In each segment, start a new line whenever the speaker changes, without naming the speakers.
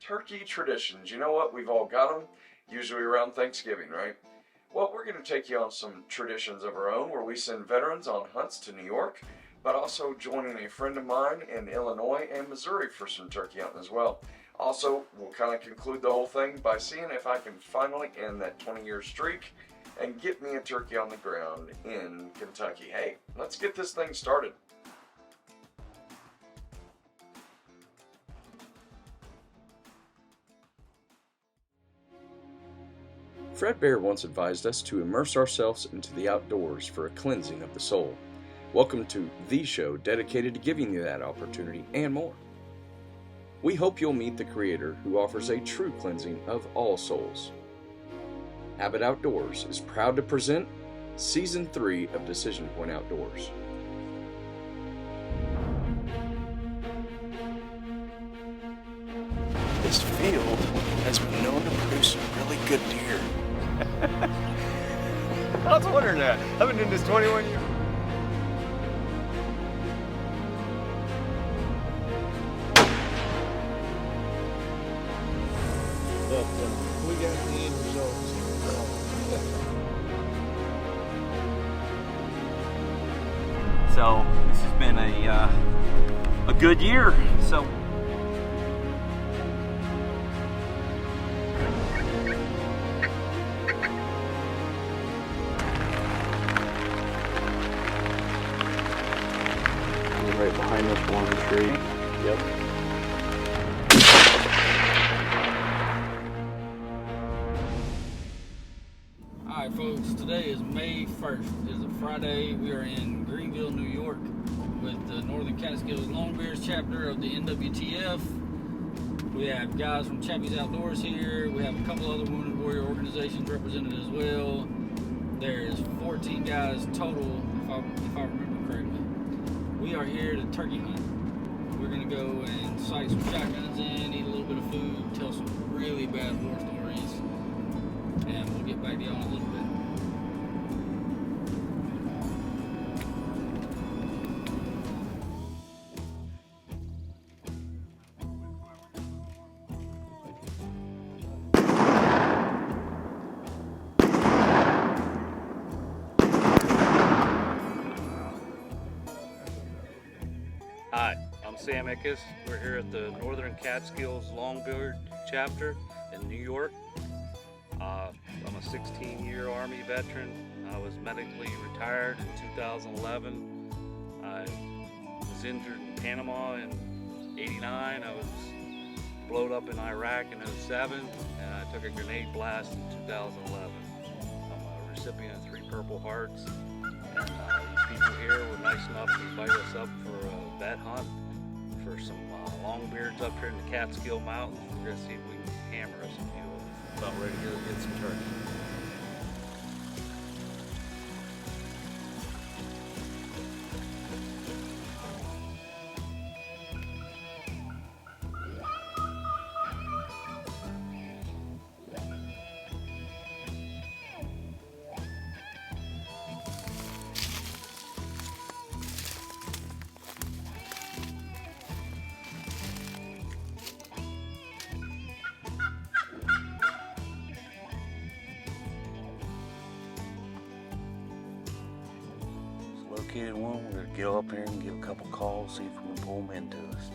Turkey traditions. You know what? We've all got them, usually around Thanksgiving, right? Well, we're going to take you on some traditions of our own where we send veterans on hunts to New York, but also joining a friend of mine in Illinois and Missouri for some turkey hunting as well. Also, we'll kind of conclude the whole thing by seeing if I can finally end that 20-year streak and get me a turkey on the ground in Kentucky. Hey, let's get this thing started. Fred Bear once advised us to immerse ourselves into the outdoors for a cleansing of the soul. Welcome to the show dedicated to giving you that opportunity and more. We hope you'll meet the Creator who offers a true cleansing of all souls. Abbott Outdoors is proud to present Season 3 of Decision Pointe Outdoors. This field has been known to produce some really good deer.
I was wondering that. I've been doing this 21 years.
But we got the end results.
So this has been a good year. So
right behind this one tree. Yep.
Alright folks, today is May 1st. It is a Friday. We are in Greenville, New York with the Northern Catskills Longbeards chapter of the NWTF. We have guys from Chappy's Outdoors here. We have a couple other Wounded Warrior organizations represented as well. There's 14 guys total, if I remember correctly. We are here to turkey hunt. We're gonna go and sight some shotguns in, eat a little bit of food, tell some really bad war stories, and we'll get back to y'all in a little bit.
Hi, I'm Sam Ickes. We're here at the Northern Catskills Longbeard chapter in New York. I'm a 16-year Army veteran. I was medically retired in 2011. I was injured in Panama in '89. I was blowed up in Iraq in '07, and I took a grenade blast in 2011. I'm a recipient of 3 Purple Hearts. And these people here were nice enough to invite us up for a vet hunt for some longbeards up here in the Catskill Mountains. We're going to see if we can hammer us a few of them.
About ready to go get some turkey.
Located one, we're going to get up here and give a couple calls, see if we can pull them into us.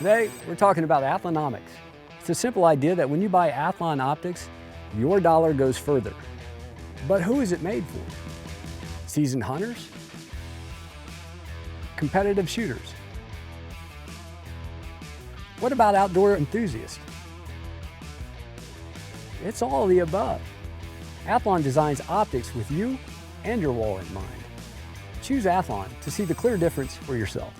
Today, we're talking about Athlonomics. It's a simple idea that when you buy Athlon optics, your dollar goes further. But who is it made for? Seasoned hunters? Competitive shooters? What about outdoor enthusiasts? It's all of the above. Athlon designs optics with you and your wallet in mind. Choose Athlon to see the clear difference for yourself.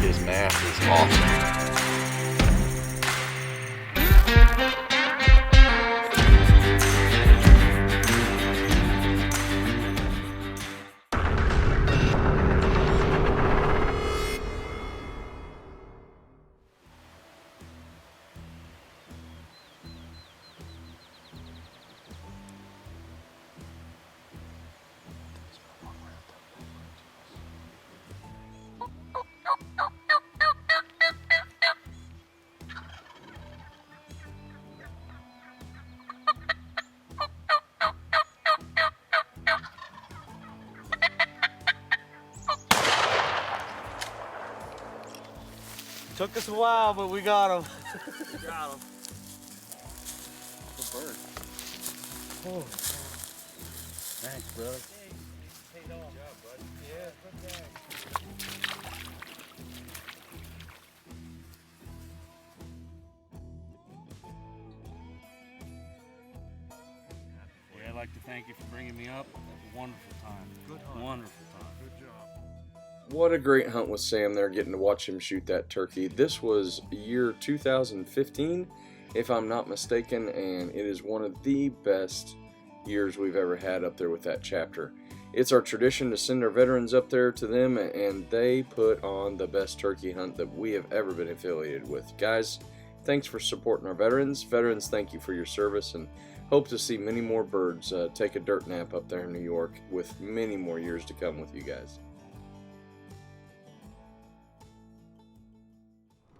His mask is awesome.
Took us a while, but we got him. Got him.
Good bird.
Oh.
Thanks, brother.
Good job, bud. Yeah, good job.
Yeah, I'd like to thank you for bringing me up. That's a wonderful time.
Good hunt.
Wonderful time.
Good job.
What a great hunt with Sam there, getting to watch him shoot that turkey. This was year 2015, if I'm not mistaken, and it is one of the best years we've ever had up there with that chapter. It's our tradition to send our veterans up there to them, and they put on the best turkey hunt that we have ever been affiliated with. Guys, thanks for supporting our veterans. Veterans, thank you for your service, and hope to see many more birds take a dirt nap up there in New York with many more years to come with you guys.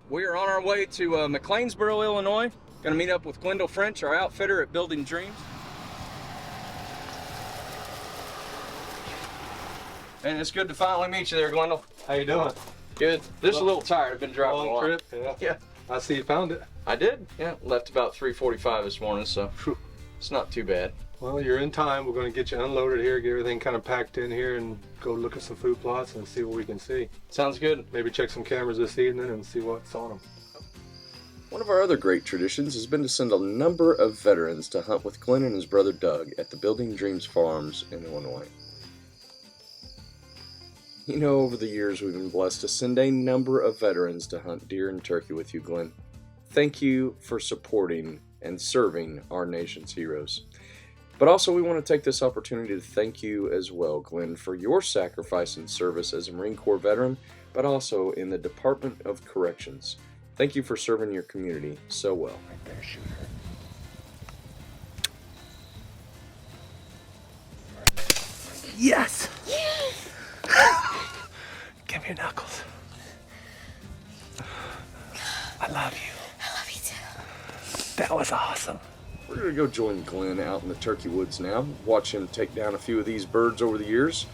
We are on our way to McLeansboro, Illinois. Going to meet up with Glendale French, our outfitter at Building Dreams. And it's good to finally meet you there, Glendale.
How you doing?
Good. Just a little tired. I've been driving a
Long
lot.
trip? Yeah.
Yeah.
I see you found it.
I did. Yeah. Left about 3:45 this morning, so it's not too bad.
Well, you're in time. We're going to get you unloaded here, get everything kind of packed in here, and go look at some food plots and see what we can see.
Sounds good.
Maybe check some cameras this evening and see what's on them.
One of our other great traditions has been to send a number of veterans to hunt with Glenn and his brother Doug at the Building Dreams Farms in Illinois. You know, over the years we've been blessed to send a number of veterans to hunt deer and turkey with you, Glenn. Thank you for supporting and serving our nation's heroes. But also we want to take this opportunity to thank you as well, Glenn, for your sacrifice and service as a Marine Corps veteran, but also in the Department of Corrections. Thank you for serving your community so well.
Right there, shooter.
Yes! Give me your knuckles. I love you.
I love you too.
That was awesome.
We're going to go join Glenn out in the turkey woods now, watch him take down a few of these birds over the years.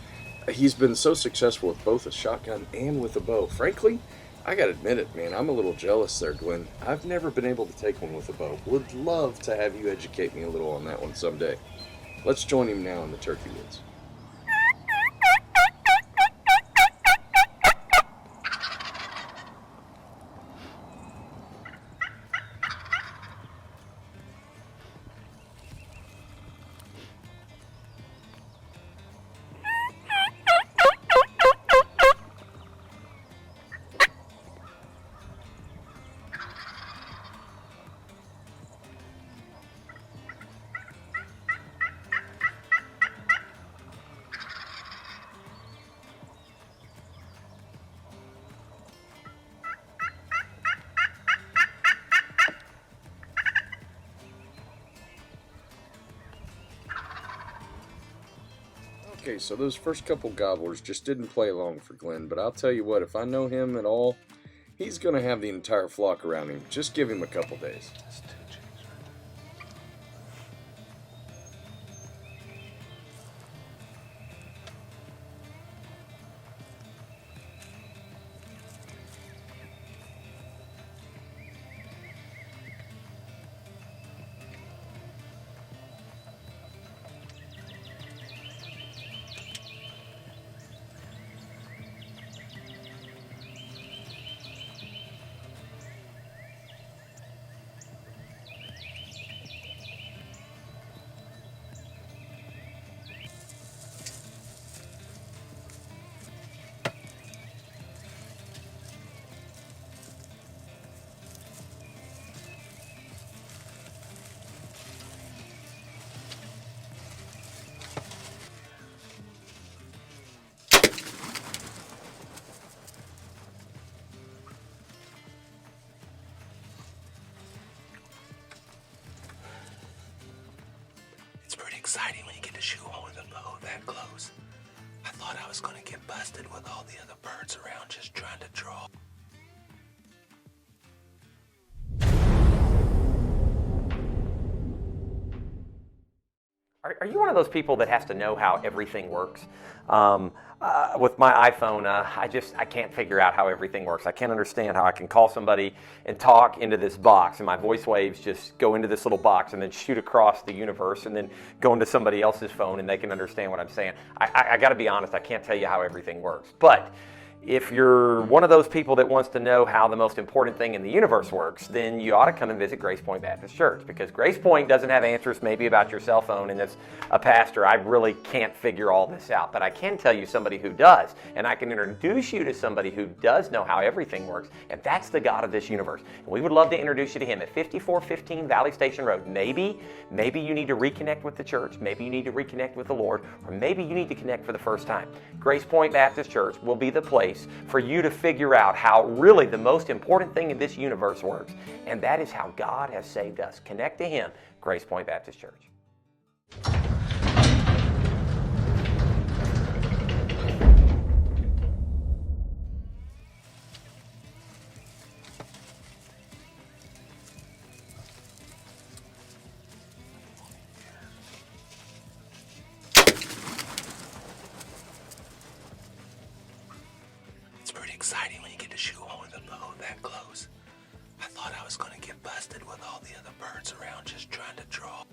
He's been so successful with both a shotgun and with a bow. Frankly, I gotta admit it, man, I'm a little jealous there, Glenn. I've never been able to take one with a bow. Would love to have you educate me a little on that one someday. Let's join him now in the turkey woods. Okay, so those first couple gobblers just didn't play along for Glenn, but I'll tell you what, if I know him at all, he's going to have the entire flock around him. Just give him a couple days.
It's pretty exciting when you get to shoot one with a bow that close. I thought I was gonna get busted with all the other birds around just trying to draw.
Are you one of those people that has to know how everything works? With my iPhone, I can't figure out how everything works. I can't understand how I can call somebody and talk into this box, and my voice waves just go into this little box and then shoot across the universe and then go into somebody else's phone and they can understand what I'm saying. I got to be honest, I can't tell you how everything works. But if you're one of those people that wants to know how the most important thing in the universe works, then you ought to come and visit Grace Point Baptist Church, because Grace Point doesn't have answers maybe about your cell phone, and as a pastor, I really can't figure all this out. But I can tell you somebody who does, and I can introduce you to somebody who does know how everything works, and that's the God of this universe. And we would love to introduce you to him at 5415 Valley Station Road. Maybe you need to reconnect with the church, maybe you need to reconnect with the Lord, or maybe you need to connect for the first time. Grace Point Baptist Church will be the place for you to figure out how really the most important thing in this universe works, and that is how God has saved us. Connect to him, Grace Point Baptist Church.
It's pretty exciting when you get to shoot one with a bow that close. I thought I was gonna get busted with all the other birds around just trying to draw.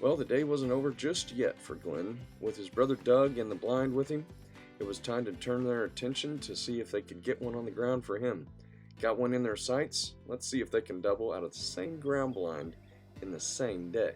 Well, the day wasn't over just yet for Glenn. With his brother Doug and the blind with him, it was time to turn their attention to see if they could get one on the ground for him. Got one in their sights? Let's see if they can double out of the same ground blind in the same day.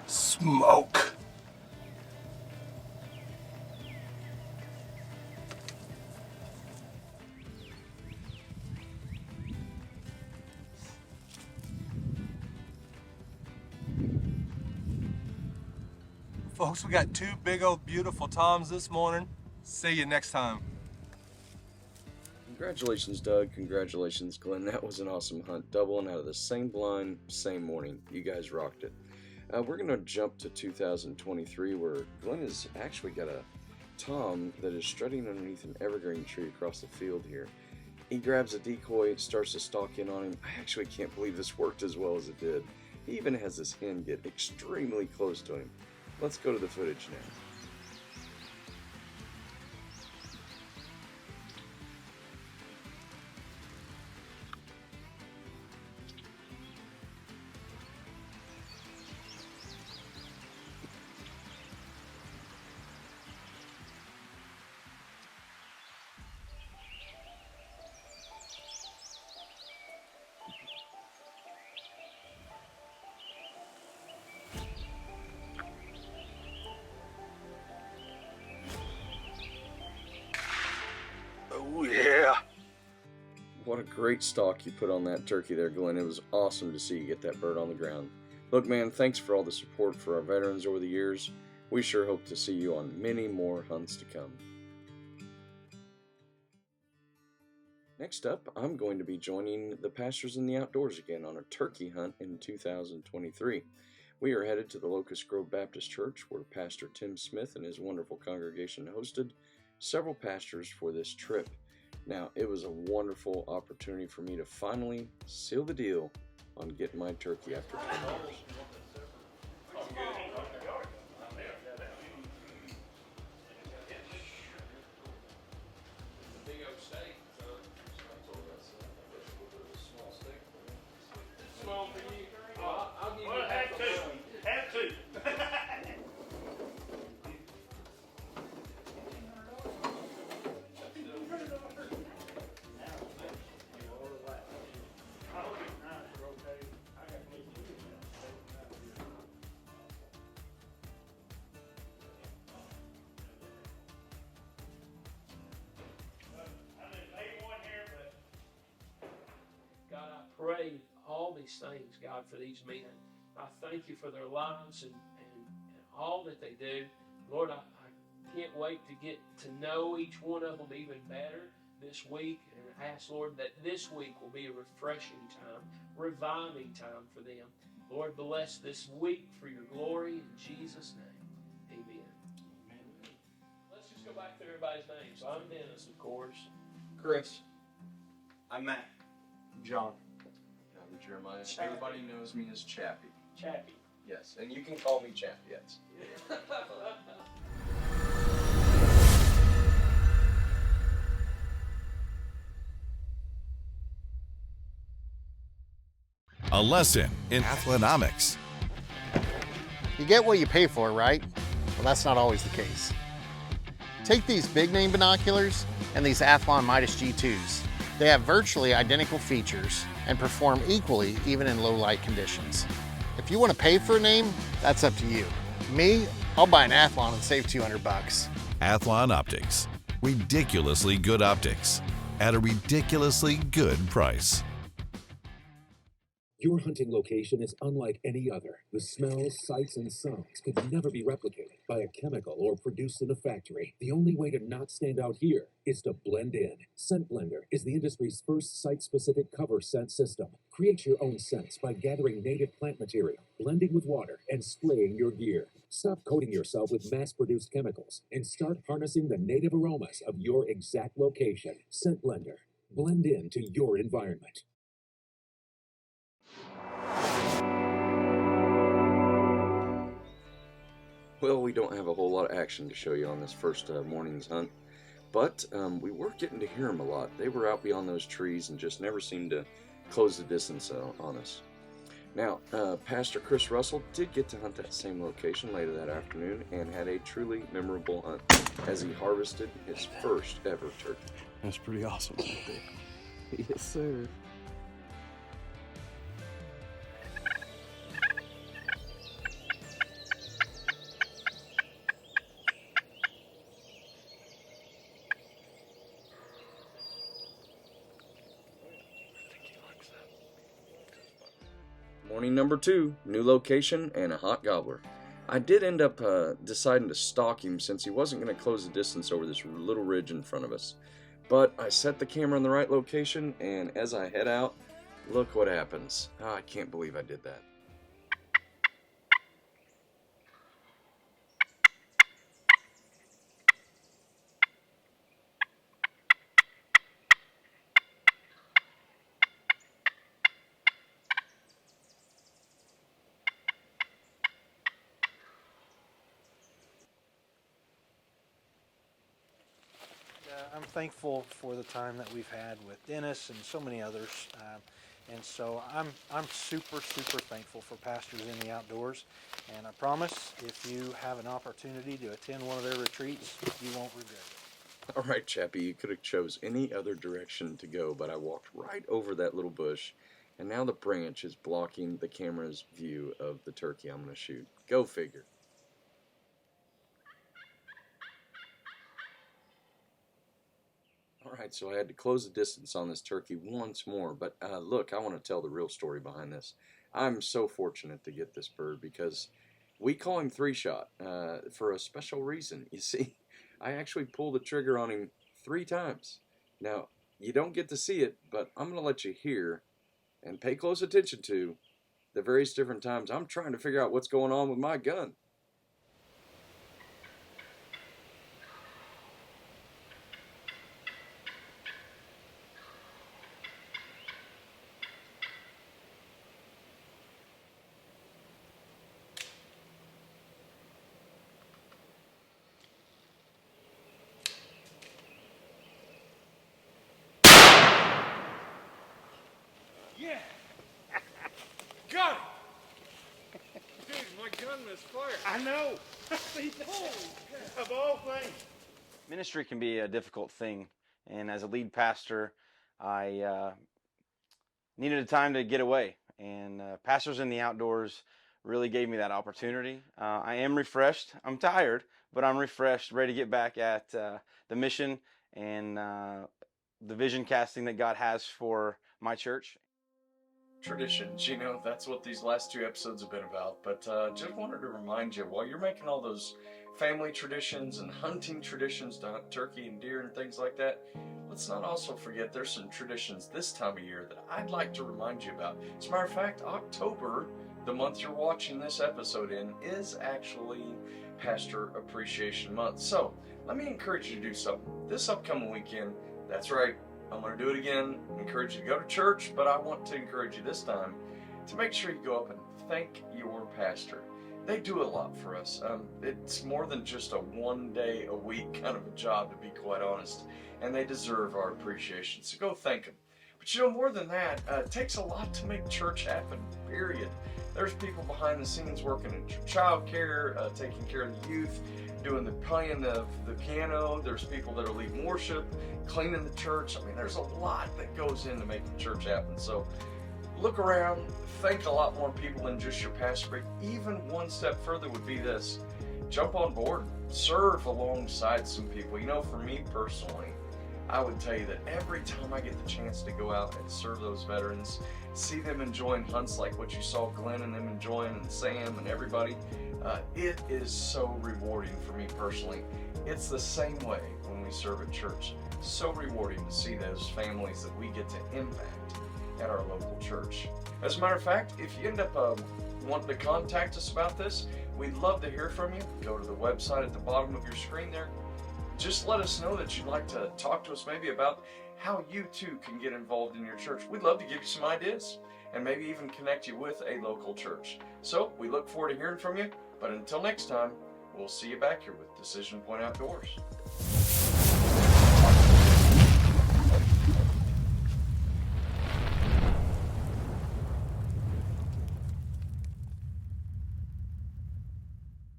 Smoke.
Folks, we got two big old beautiful toms this morning. See you next time.
Congratulations, Doug. Congratulations, Glenn. That was an awesome hunt. Doubling out of the same blind, same morning. You guys rocked it. We're going to jump to 2023, where Glenn has actually got a tom that is strutting underneath an evergreen tree across the field here. He grabs a decoy, starts to stalk in on him. I actually can't believe this worked as well as it did. He even has his hen get extremely close to him. Let's go to the footage now.
Oh yeah.
What a great stalk you put on that turkey there, Glenn. It was awesome to see you get that bird on the ground. Look, man, thanks for all the support for our veterans over the years. We sure hope to see you on many more hunts to come. Next up, I'm going to be joining the pastors in the outdoors again on a turkey hunt in 2023. We are headed to the Locust Grove Baptist Church, where Pastor Tim Smith and his wonderful congregation hosted several pastors for this trip. Now, it was a wonderful opportunity for me to finally seal the deal on getting my turkey after 10 years.
Pray all these things, God, for these men. I thank you for their lives and all that they do. Lord, I can't wait to get to know each one of them even better this week, and ask, Lord, that this week will be a refreshing time, reviving time for them. Lord, bless this week for your glory in Jesus' name. Amen. Let's just go back through everybody's names. So I'm Dennis, of course.
Chris.
I'm Matt.
John. I'm Jeremiah. Everybody knows me as Chappy.
Chappy.
Yes, and you can call me Chappy, yes.
A lesson in athlenomics.
You get what you pay for, right? Well, that's not always the case. Take these big name binoculars and these Athlon Midas G2s. They have virtually identical features and perform equally even in low light conditions. If you want to pay for a name, that's up to you. Me, I'll buy an Athlon and save $200.
Athlon Optics. Ridiculously good optics at a ridiculously good price.
Your hunting location is unlike any other. The smells, sights, and sounds could never be replicated by a chemical or produced in a factory. The only way to not stand out here is to blend in. Scent Blender is the industry's first site-specific cover scent system. Create your own scents by gathering native plant material, blending with water, and spraying your gear. Stop coating yourself with mass-produced chemicals and start harnessing the native aromas of your exact location. Scent Blender. Blend into your environment.
Well, we don't have a whole lot of action to show you on this first morning's hunt, but we were getting to hear them a lot. They were out beyond those trees and just never seemed to close the distance on us. Now, Pastor Chris Russell did get to hunt that same location later that afternoon and had a truly memorable hunt as he harvested his first ever turkey.
That's pretty awesome. Yes, sir.
Morning number 2, new location and a hot gobbler. I did end up deciding to stalk him since he wasn't going to close the distance over this little ridge in front of us. But I set the camera in the right location, and as I head out, look what happens. Oh, I can't believe I did that.
I'm thankful for the time that we've had with Dennis and so many others. And so I'm super thankful for Pastors in the Outdoors. And I promise, if you have an opportunity to attend one of their retreats, you won't regret it.
All right, Chappy, you could have chose any other direction to go, but I walked right over that little bush, and now the branch is blocking the camera's view of the turkey I'm going to shoot. Go figure. All right, so I had to close the distance on this turkey once more, but look, I want to tell the real story behind this. I'm so fortunate to get this bird because we call him 3-Shot for a special reason. You see, I actually pulled the trigger on him 3 times. Now, you don't get to see it, but I'm going to let you hear and pay close attention to the various different times I'm trying to figure out what's going on with my gun.
Yeah! Got it! Dude, my gun missed fire. I know! Of all things.
Ministry can be a difficult thing, and as a lead pastor, I needed a time to get away, and Pastors in the Outdoors really gave me that opportunity. I am refreshed. I'm tired, but I'm refreshed, ready to get back at the mission and the vision casting that God has for my church.
Traditions, you know, that's what these last 2 episodes have been about. But just wanted to remind you, while you're making all those family traditions and hunting traditions to hunt turkey and deer and things like that, let's not also forget there's some traditions this time of year that I'd like to remind you about. As a matter of fact, October, the month you're watching this episode in, is actually Pastor Appreciation Month. So let me encourage you to do something. This upcoming weekend, that's right, I'm going to do it again. Encourage you to go to church, but I want to encourage you this time to make sure you go up and thank your pastor. They do a lot for us. It's more than just a 1 day a week kind of a job, to be quite honest, and they deserve our appreciation. So go thank them. But you know, more than that, it takes a lot to make church happen, period. There's people behind the scenes working in child care, taking care of the youth, doing the playing of the piano. There's people that are leading worship, cleaning the church. I mean, there's a lot that goes into making church happen. So look around, thank a lot more people than just your pastor. But even one step further would be this: jump on board, serve alongside some people. You know, for me personally, I would tell you that every time I get the chance to go out and serve those veterans, see them enjoying hunts like what you saw Glenn and them enjoying, and Sam and everybody, it is so rewarding for me personally. It's the same way when we serve at church. So rewarding to see those families that we get to impact at our local church. As a matter of fact, if you end up wanting to contact us about this, we'd love to hear from you. Go to the website at the bottom of your screen there. Just let us know that you'd like to talk to us maybe about how you too can get involved in your church. We'd love to give you some ideas and maybe even connect you with a local church. So we look forward to hearing from you, but until next time, we'll see you back here with Decision Pointe Outdoors.